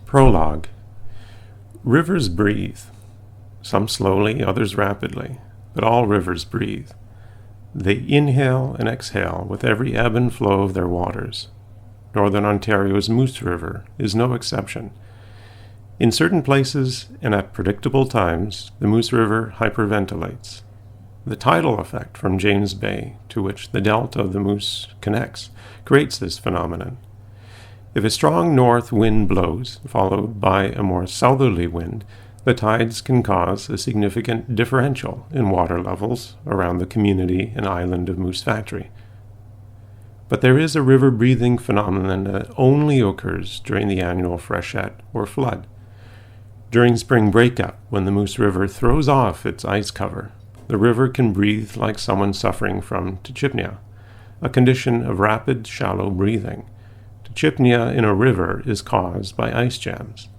Prologue. Rivers breathe, some slowly, others rapidly, but all rivers breathe. They inhale and exhale with every ebb and flow of their waters. Northern Ontario's Moose River is no exception. In certain places and at predictable times, the Moose River hyperventilates. The tidal effect from James Bay, to which the delta of the Moose connects, creates this phenomenon. If a strong north wind blows, followed by a more southerly wind, the tides can cause a significant differential in water levels around the community and island of Moose Factory. But there is a river-breathing phenomenon that only occurs during the annual freshet or flood. During spring breakup, when the Moose River throws off its ice cover, the river can breathe like someone suffering from tachypnea, a condition of rapid, shallow breathing. Tachypnea in a river is caused by ice jams.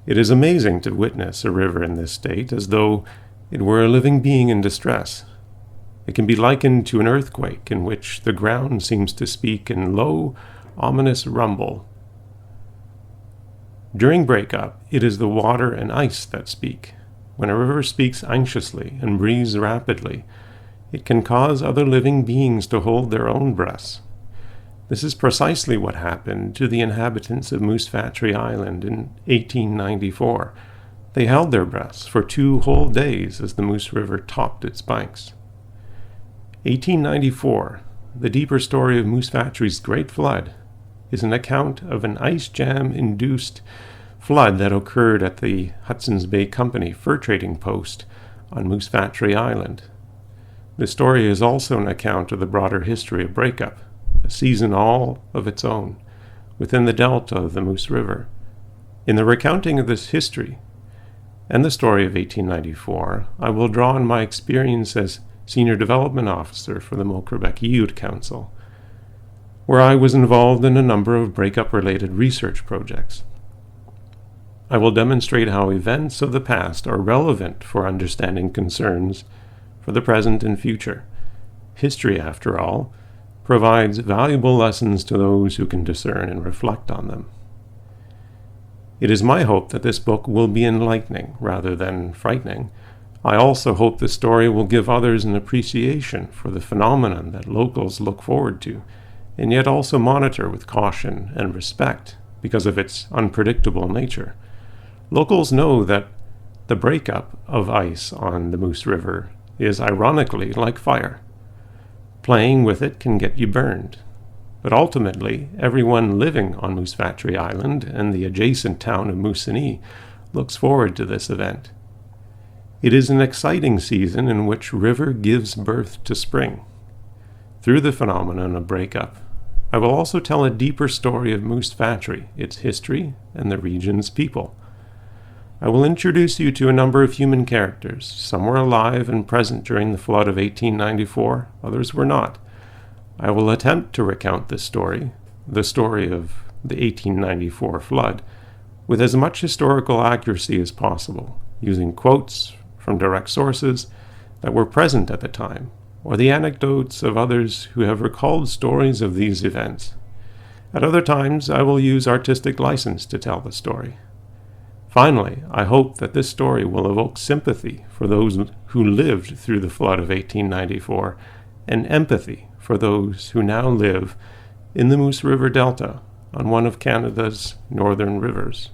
It is amazing to witness a river in this state as though it were a living being in distress. It can be likened to an earthquake in which the ground seems to speak in low, ominous rumble. During breakup, it is the water and ice that speak. When a river speaks anxiously and breathes rapidly, it can cause other living beings to hold their own breaths. This is precisely what happened to the inhabitants of Moose Factory Island in 1894. They held their breaths for 2 whole days as the Moose River topped its banks. 1894, the deeper story of Moose Factory's Great Flood, is an account of an ice jam-induced flood that occurred at the Hudson's Bay Company fur trading post on Moose Factory Island. The story is also an account of the broader history of breakup, a season all of its own, within the delta of the Moose River. In the recounting of this history and the story of 1894, I will draw on my experience as Senior Development Officer for the Mo-Quebec Youth Council, where I was involved in a number of breakup-related research projects. I will demonstrate how events of the past are relevant for understanding concerns for the present and future. History, after all, provides valuable lessons to those who can discern and reflect on them. It is my hope that this book will be enlightening rather than frightening. I also hope the story will give others an appreciation for the phenomenon that locals look forward to, and yet also monitor with caution and respect because of its unpredictable nature. Locals know that the breakup of ice on the Moose River is ironically like fire. Playing with it can get you burned. But ultimately, everyone living on Moose Factory Island and the adjacent town of Moosonee looks forward to this event. It is an exciting season in which river gives birth to spring. Through the phenomenon of breakup, I will also tell a deeper story of Moose Factory, its history, and the region's people. I will introduce you to a number of human characters. Some were alive and present during the flood of 1894, others were not. I will attempt to recount this story, the story of the 1894 flood, with as much historical accuracy as possible, using quotes from direct sources that were present at the time, or the anecdotes of others who have recalled stories of these events. At other times, I will use artistic license to tell the story. Finally, I hope that this story will evoke sympathy for those who lived through the flood of 1894 and empathy for those who now live in the Moose River Delta on one of Canada's northern rivers.